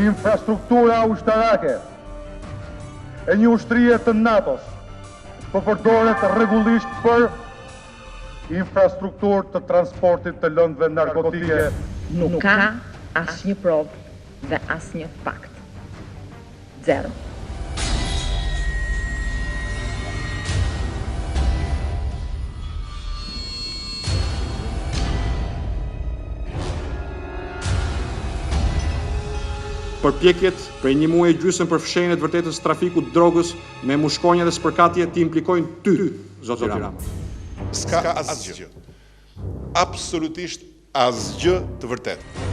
infrastruktura ushtarake e një ushtrie të NATO-s po përdoret rregullisht për infrastrukturë të transportit të lëndëve narkotike. Nuk ka asnjë provë dhe asnjë fakt. Zero. Përpjekjet prej një muaji e gjysmë për fshehjen e të vërtetës trafikut drogës me mushkonja dhe spërkatje të implikojnë ty, zoti Rama. S'ka asgjë. Absolutisht asgjë të vërtetë.